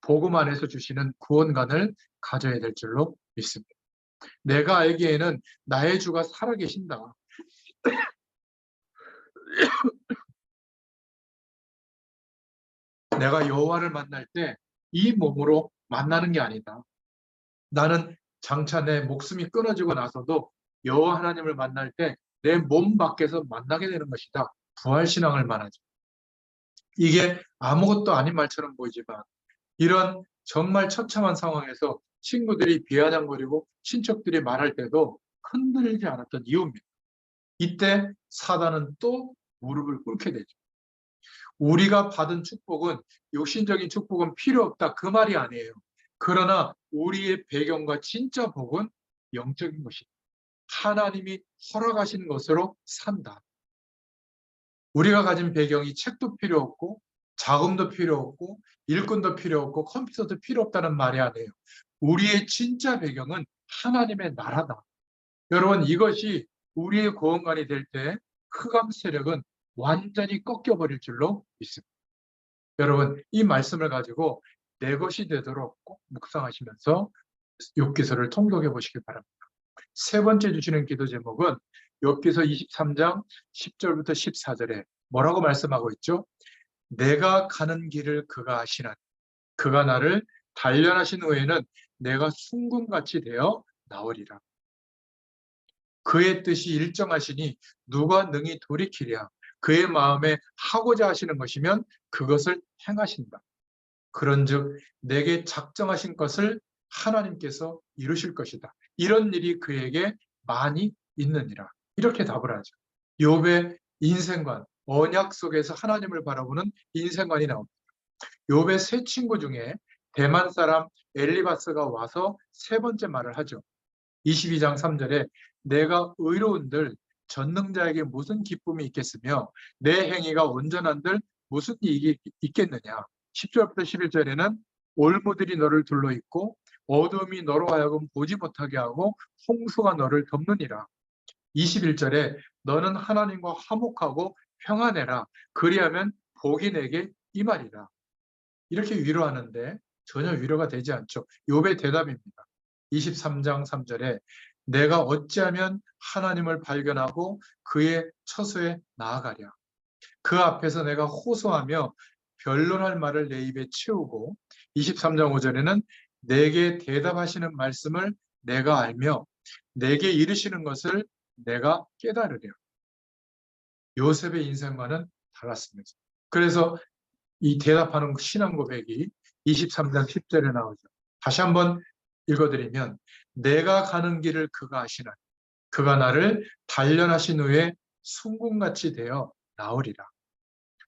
복음 안에서 주시는 구원관을 가져야 될 줄로 믿습니다. 내가 알기에는 나의 주가 살아계신다. 내가 여호와를 만날 때 이 몸으로 만나는 게 아니다. 나는 장차 내 목숨이 끊어지고 나서도 여호와 하나님을 만날 때 내 몸 밖에서 만나게 되는 것이다. 부활신앙을 말하죠. 이게 아무것도 아닌 말처럼 보이지만 이런 정말 처참한 상황에서 친구들이 비아냥거리고 친척들이 말할 때도 흔들리지 않았던 이유입니다. 이때 사단은 또 무릎을 꿇게 되죠. 우리가 받은 축복은 육신적인 축복은 필요 없다 그 말이 아니에요. 그러나 우리의 배경과 진짜 복은 영적인 것이다. 하나님이 허락하신 것으로 산다. 우리가 가진 배경이 책도 필요 없고 자금도 필요 없고 일꾼도 필요 없고 컴퓨터도 필요 없다는 말이 아니에요. 우리의 진짜 배경은 하나님의 나라다. 여러분 이것이 우리의 구원관이 될 때 흑암 세력은 완전히 꺾여버릴 줄로 믿습니다. 여러분 이 말씀을 가지고 내 것이 되도록 꼭 묵상하시면서 욥기서를 통독해 보시기 바랍니다. 세 번째 주시는 기도 제목은 욥기서 23장 10절부터 14절에 뭐라고 말씀하고 있죠? 내가 가는 길을 그가 아시나니 그가 나를 단련하신 후에는 내가 순금같이 되어 나오리라. 그의 뜻이 일정하시니 누가 능히 돌이키랴. 그의 마음에 하고자 하시는 것이면 그것을 행하신다. 그런즉 내게 작정하신 것을 하나님께서 이루실 것이다. 이런 일이 그에게 많이 있느니라. 이렇게 답을 하죠. 욥의 인생관, 언약 속에서 하나님을 바라보는 인생관이 나옵니다. 욥의 세 친구 중에 대만 사람 엘리바스가 와서 세 번째 말을 하죠. 22장 3절에 내가 의로운들 전능자에게 무슨 기쁨이 있겠으며 내 행위가 온전한들 무슨 이익이 있겠느냐. 10절부터 11절에는 올무들이 너를 둘러있고 어둠이 너로 하여금 보지 못하게 하고 홍수가 너를 덮느니라. 21절에 너는 하나님과 화목하고 평안해라. 그리하면 복이 내게 임하리라. 이렇게 위로하는데 전혀 위로가 되지 않죠. 욥의 대답입니다. 23장 3절에 내가 어찌하면 하나님을 발견하고 그의 처소에 나아가랴. 그 앞에서 내가 호소하며 변론할 말을 내 입에 채우고 23장 5절에는 내게 대답하시는 말씀을 내가 알며 내게 이르시는 것을 내가 깨달으랴. 요셉의 인생과는 달랐습니다. 그래서 이 대답하는 신앙 고백이 23장 10절에 나오죠. 다시 한번 읽어드리면 내가 가는 길을 그가 아시나니 그가 나를 단련하신 후에 순금같이 되어 나으리라.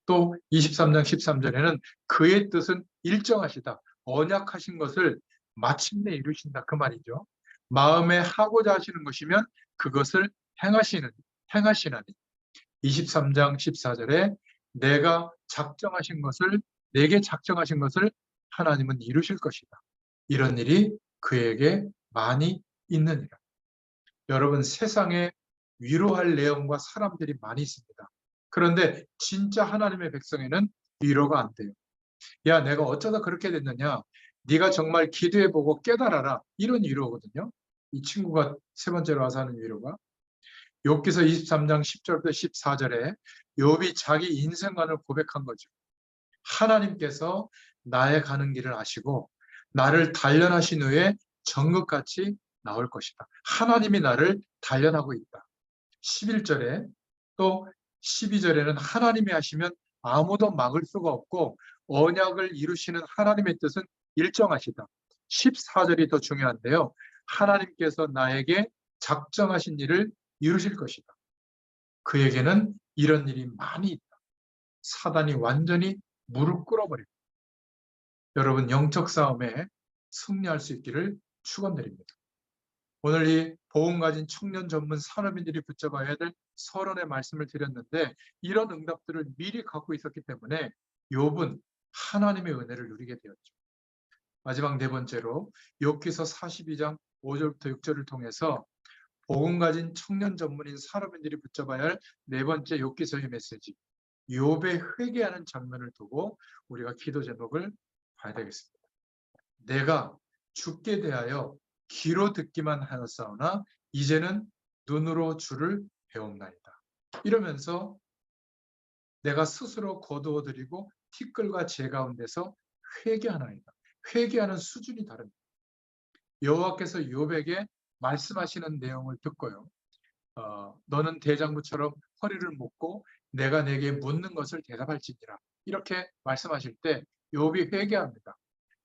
또 23장 13절에는 그의 뜻은 일정하시다. 언약하신 것을 마침내 이루신다. 그 말이죠. 마음에 하고자 하시는 것이면 그것을 행하시나니. 23장 14절에 내게 작정하신 것을 하나님은 이루실 것이다. 이런 일이 그에게 많이 있느니라. 여러분, 세상에 위로할 내용과 사람들이 많이 있습니다. 그런데 진짜 하나님의 백성에는 위로가 안 돼요. 야, 내가 어쩌다 그렇게 됐느냐? 네가 정말 기도해보고 깨달아라. 이런 위로거든요. 이 친구가 세 번째로 와서 하는 위로가. 욥기서 23장 10절부터 14절에 욥이 자기 인생관을 고백한 거죠. 하나님께서 나의 가는 길을 아시고 나를 단련하신 후에 정극같이 나올 것이다. 하나님이 나를 단련하고 있다. 11절에 또 12절에는 하나님이 하시면 아무도 막을 수가 없고 언약을 이루시는 하나님의 뜻은 일정하시다. 14절이 더 중요한데요. 하나님께서 나에게 작정하신 일을 이루실 것이다. 그에게는 이런 일이 많이 있다. 사단이 완전히 무릎 꿇어버립니다. 여러분, 영적 싸움에 승리할 수 있기를 축원드립니다. 오늘 이 복음 가진 청년 전문 산업인들이 붙잡아야 될 서론의 말씀을 드렸는데 이런 응답들을 미리 갖고 있었기 때문에 욥은 하나님의 은혜를 누리게 되었죠. 마지막 네 번째로 욥기서 42장 5절부터 6절을 통해서 복음 가진 청년 전문인 산업인들이 붙잡아야 할 네 번째 욥기서의 메시지, 욥의 회개하는 장면을 두고 우리가 기도 제목을 봐야 되겠습니다. 내가 주께 대하여 귀로 듣기만 하였사오나 이제는 눈으로 주를 배웁나이다. 이러면서 내가 스스로 거두어드리고 티끌과 재 가운데서 회개하나이다. 회개하는 수준이 다릅니다. 여호와께서 욥에게 말씀하시는 내용을 듣고요. 너는 대장부처럼 허리를 묶고 내가 내게 묻는 것을 대답할지니라. 이렇게 말씀하실 때 욥이 회개합니다.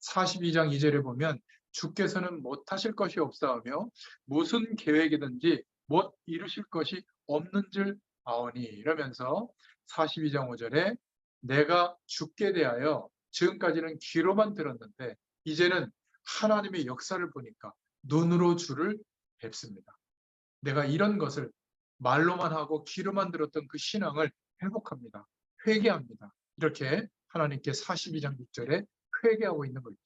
42장 2절에 보면 주께서는 못하실 것이 없사오며 무슨 계획이든지 못 이루실 것이 없는 줄 아오니 이러면서 42장 5절에 내가 주께 대하여 지금까지는 귀로만 들었는데 이제는 하나님의 역사를 보니까 눈으로 주를 뵙습니다. 내가 이런 것을 말로만 하고 귀로만 들었던 그 신앙을 회복합니다. 회개합니다. 이렇게 하나님께 42장 6절에 회개하고 있는 거죠.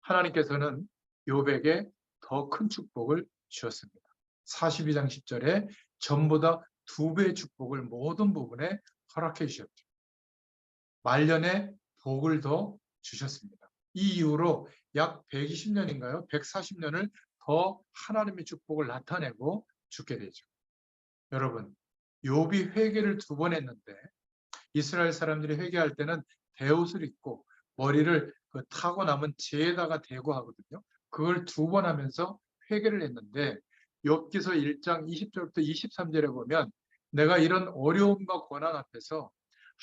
하나님께서는 욥에게 더 큰 축복을 주셨습니다. 42장 10절에 전보다 2배의 축복을 모든 부분에 허락해 주셨죠. 말년에 복을 더 주셨습니다. 이 이후로 약 120년인가요? 140년을 더 하나님의 축복을 나타내고 죽게 되죠. 여러분, 욥이 회개를 2번 했는데 이스라엘 사람들이 회개할 때는 베옷을 입고 머리를 그 타고 남은 재에다가 대고 하거든요. 그걸 2번 하면서 회개를 했는데 욥기서 1장 20절부터 23절에 보면 내가 이런 어려움과 고난 앞에서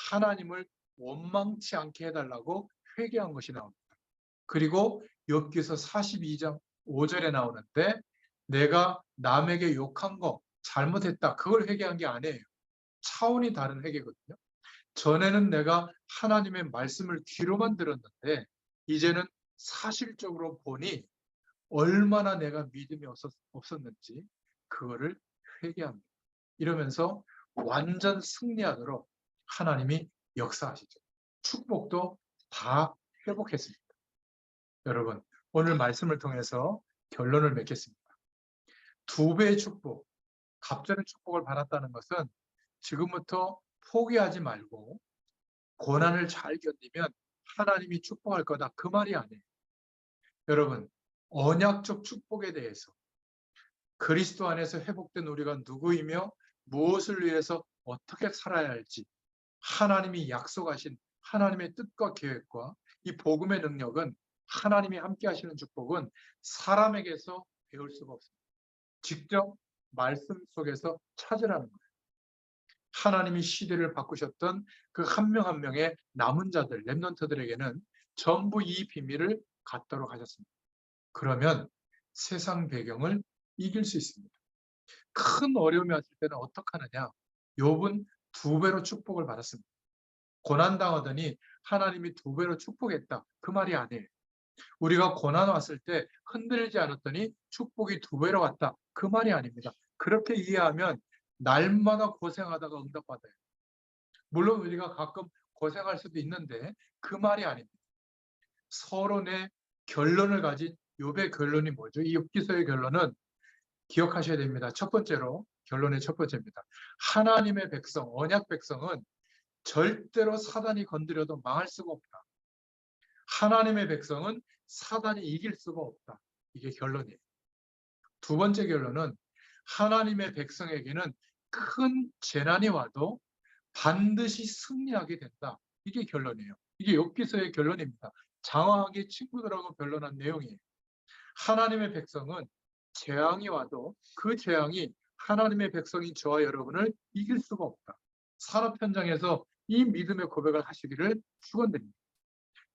하나님을 원망치 않게 해달라고 회개한 것이 나옵니다. 그리고 욥기서 42장 5절에 나오는데 내가 남에게 욕한 거 잘못했다. 그걸 회개한 게 아니에요. 차원이 다른 회개거든요. 전에는 내가 하나님의 말씀을 귀로만 들었는데 이제는 사실적으로 보니 얼마나 내가 믿음이 없었는지 그거를 회개합니다. 이러면서 완전 승리하도록 하나님이 역사하시죠. 축복도 다 회복했습니다. 여러분, 오늘 말씀을 통해서 결론을 맺겠습니다. 2배의 축복, 갑절의 축복을 받았다는 것은 지금부터 포기하지 말고 고난을 잘 견디면 하나님이 축복할 거다. 그 말이 아니에요. 여러분, 언약적 축복에 대해서 그리스도 안에서 회복된 우리가 누구이며 무엇을 위해서 어떻게 살아야 할지 하나님이 약속하신 하나님의 뜻과 계획과 이 복음의 능력은 하나님이 함께 하시는 축복은 사람에게서 배울 수가 없습니다. 직접 말씀 속에서 찾으라는 거예요. 하나님이 시대를 바꾸셨던 그 한 명 한 명의 남은 자들, 렘넌트들에게는 전부 이 비밀을 갖도록 하셨습니다. 그러면 세상 배경을 이길 수 있습니다. 큰 어려움이 왔을 때는 어떻게 하느냐? 욥은 2배로 축복을 받았습니다. 고난당하더니 하나님이 2배로 축복했다. 그 말이 아니에요. 우리가 고난 왔을 때 흔들리지 않았더니 축복이 2배로 왔다. 그 말이 아닙니다. 그렇게 이해하면 날마다 고생하다가 응답받아요. 물론 우리가 가끔 고생할 수도 있는데 그 말이 아닙니다. 서론의 결론을 가진 욥의 결론이 뭐죠? 이 욥기서의 결론은 기억하셔야 됩니다. 첫 번째로, 결론의 첫 번째입니다. 하나님의 백성, 언약 백성은 절대로 사단이 건드려도 망할 수가 없다. 하나님의 백성은 사단이 이길 수가 없다. 이게 결론이에요. 2번째 결론은 하나님의 백성에게는 큰 재난이 와도 반드시 승리하게 된다. 이게 결론이에요. 이게 욥기서의 결론입니다. 장황하게 친구들하고 변론한 내용이에요. 하나님의 백성은 재앙이 와도 그 재앙이 하나님의 백성인 저와 여러분을 이길 수가 없다. 산업 현장에서 이 믿음의 고백을 하시기를 축원드립니다.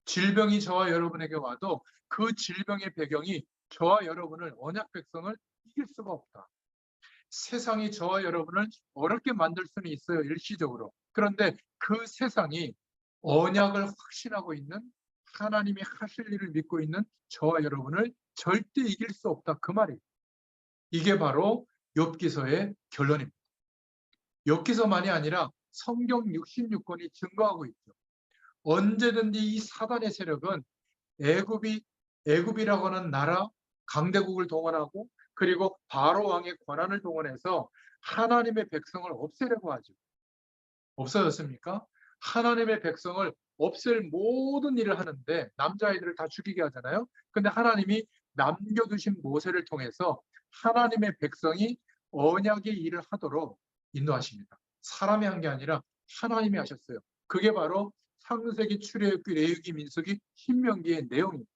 질병이 저와 여러분에게 와도 그 질병의 배경이 저와 여러분을, 언약 백성을 이길 수가 없다. 세상이 저와 여러분을 어렵게 만들 수는 있어요, 일시적으로. 그런데 그 세상이 언약을 확신하고 있는, 하나님이 하실 일을 믿고 있는 저와 여러분을 절대 이길 수 없다. 그 말이에요. 이게 바로 욥기서의 결론입니다. 욥기서만이 아니라 성경 66권이 증거하고 있죠. 언제든지 이 사단의 세력은 애굽이라고 하는 나라 강대국을 동원하고 그리고 바로 왕의 권한을 동원해서 하나님의 백성을 없애려고 하죠. 없어졌습니까? 하나님의 백성을 없앨 모든 일을 하는데 남자아이들을 다 죽이게 하잖아요. 근데 하나님이 남겨두신 모세를 통해서 하나님의 백성이 언약의 일을 하도록 인도하십니다. 사람이 한 게 아니라 하나님이 하셨어요. 그게 바로 창세기, 출애굽기, 레위기, 민수기, 신명기의 내용입니다.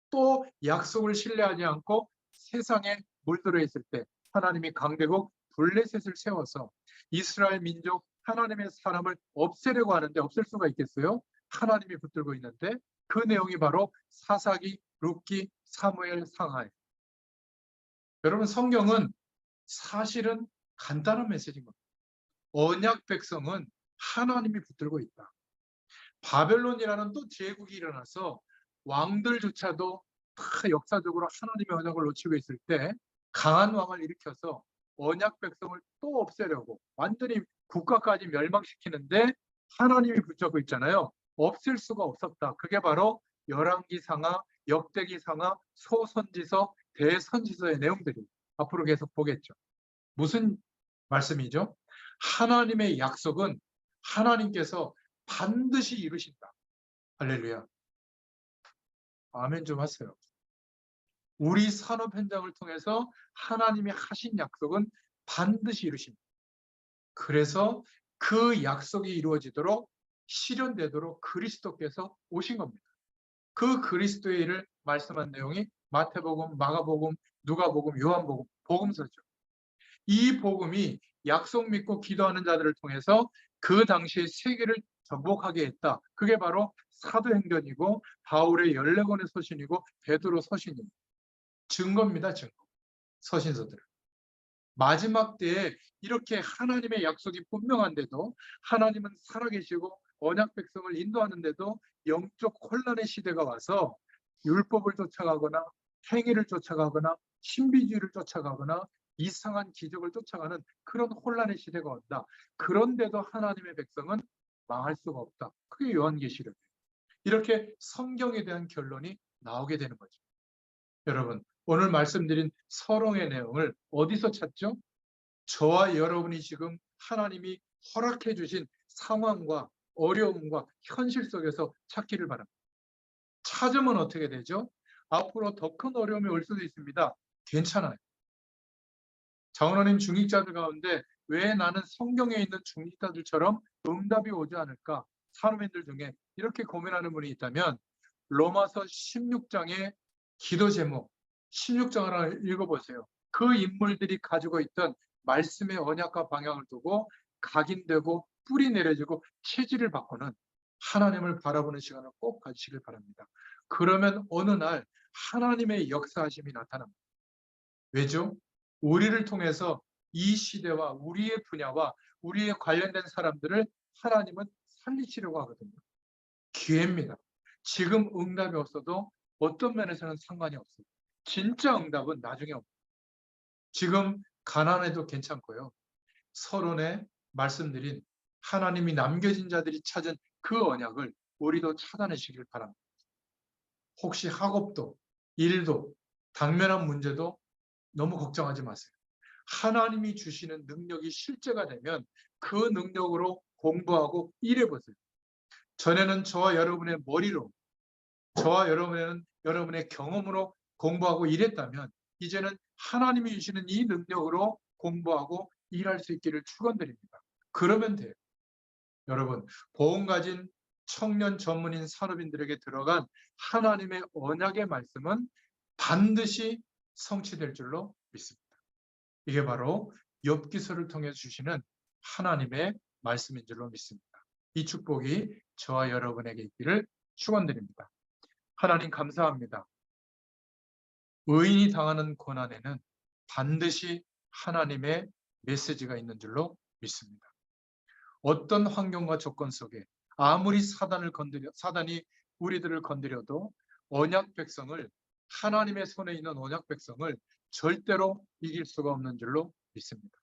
또 약속을 신뢰하지 않고 세상에 물들어 있을 때 하나님이 강대국 블레셋을 세워서 이스라엘 민족 하나님의 사람을 없애려고 하는데 없앨 수가 있겠어요? 하나님이 붙들고 있는데 그 내용이 바로 사사기, 룻기, 사무엘, 상하에. 여러분, 성경은 사실은 간단한 메시지인 겁니다. 언약 백성은 하나님이 붙들고 있다. 바벨론이라는 또 제국이 일어나서 왕들조차도 다 역사적으로 하나님의 언약을 놓치고 있을 때 강한 왕을 일으켜서 언약 백성을 또 없애려고 완전히 국가까지 멸망시키는데 하나님이 붙잡고 있잖아요. 없앨 수가 없었다. 그게 바로 열왕기상하, 역대기상하, 소선지서, 대선지서의 내용들이 앞으로 계속 보겠죠. 무슨 말씀이죠? 하나님의 약속은 하나님께서 반드시 이루신다. 할렐루야. 아멘 좀 하세요. 우리 산업 현장을 통해서 하나님이 하신 약속은 반드시 이루십니다. 그래서 그 약속이 이루어지도록 실현되도록 그리스도께서 오신 겁니다. 그 그리스도의 일을 말씀한 내용이 마태복음, 마가복음, 누가복음, 요한복음, 복음서죠. 이 복음이 약속 믿고 기도하는 자들을 통해서 그 당시의 세계를 정복하게 했다. 그게 바로 사도행전이고 바울의 14권의 서신이고 베드로 서신입니다. 증거입니다. 증거. 서신서들. 마지막 때에 이렇게 하나님의 약속이 분명한데도 하나님은 살아계시고 언약 백성을 인도하는데도 영적 혼란의 시대가 와서 율법을 쫓아가거나 행위를 쫓아가거나 신비주의를 쫓아가거나 이상한 기적을 쫓아가는 그런 혼란의 시대가 온다. 그런데도 하나님의 백성은 망할 수가 없다. 그게 요한계시록이에요. 이렇게 성경에 대한 결론이 나오게 되는 거죠. 여러분, 오늘 말씀드린 서론의 내용을 어디서 찾죠? 저와 여러분이 지금 하나님이 허락해 주신 상황과 어려움과 현실 속에서 찾기를 바랍니다. 찾으면 어떻게 되죠? 앞으로 더 큰 어려움이 올 수도 있습니다. 괜찮아요. 장로님 중직자들 가운데 왜 나는 성경에 있는 중직자들처럼 응답이 오지 않을까? 사람들 중에 이렇게 고민하는 분이 있다면 로마서 16장의 기도 제목 16장을 읽어보세요. 그 인물들이 가지고 있던 말씀의 언약과 방향을 두고 각인되고 뿌리 내려지고 체질을 바꾸는 하나님을 바라보는 시간을 꼭 가지시길 바랍니다. 그러면 어느 날 하나님의 역사하심이 나타납니다. 왜죠? 우리를 통해서 이 시대와 우리의 분야와 우리의 관련된 사람들을 하나님은 살리시려고 하거든요. 기회입니다. 지금 응답이 없어도 어떤 면에서는 상관이 없어요. 진짜 응답은 나중에 옵니다. 지금 가난해도 괜찮고요. 서론에 말씀드린 하나님이 남겨진 자들이 찾은 그 언약을 우리도 찾아내시길 바랍니다. 혹시 학업도 일도 당면한 문제도 너무 걱정하지 마세요. 하나님이 주시는 능력이 실제가 되면 그 능력으로 공부하고 일해보세요. 전에는 저와 여러분의 머리로, 저와 여러분의 경험으로 공부하고 일했다면 이제는 하나님이 주시는 이 능력으로 공부하고 일할 수 있기를 축원드립니다. 그러면 돼요. 여러분, 보험 가진 청년 전문인 산업인들에게 들어간 하나님의 언약의 말씀은 반드시 성취될 줄로 믿습니다. 이게 바로 욥기서를 통해 주시는 하나님의 말씀인 줄로 믿습니다. 이 축복이 저와 여러분에게 있기를 축원드립니다. 하나님 감사합니다. 의인이 당하는 고난에는 반드시 하나님의 메시지가 있는 줄로 믿습니다. 어떤 환경과 조건 속에 아무리 사단이 우리들을 건드려도 언약 백성을 하나님의 손에 있는 언약 백성을 절대로 이길 수가 없는 줄로 믿습니다.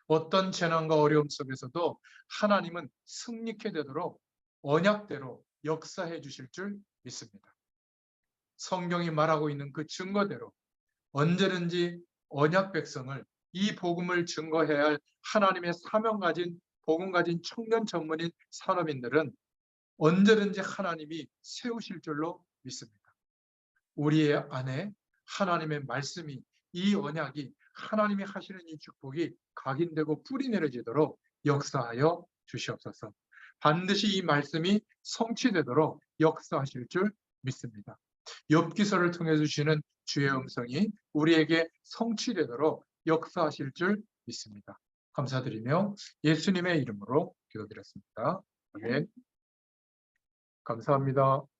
어떤 재난과 어려움 속에서도 하나님은 승리케 되도록 언약대로 역사해 주실 줄 믿습니다. 성경이 말하고 있는 그 증거대로 언제든지 언약 백성을 이 복음을 증거해야 할 하나님의 사명 가진 복음 가진 청년 전문인 산업인들은 언제든지 하나님이 세우실 줄로 믿습니다. 우리의 안에 하나님의 말씀이 이 언약이 하나님이 하시는 이 축복이 각인되고 뿌리 내려지도록 역사하여 주시옵소서. 반드시 이 말씀이 성취되도록 역사하실 줄 믿습니다. 욥기서를 통해 주시는 주의 음성이 우리에게 성취되도록 역사하실 줄 믿습니다. 감사드리며 예수님의 이름으로 기도드렸습니다. 아멘. 감사합니다.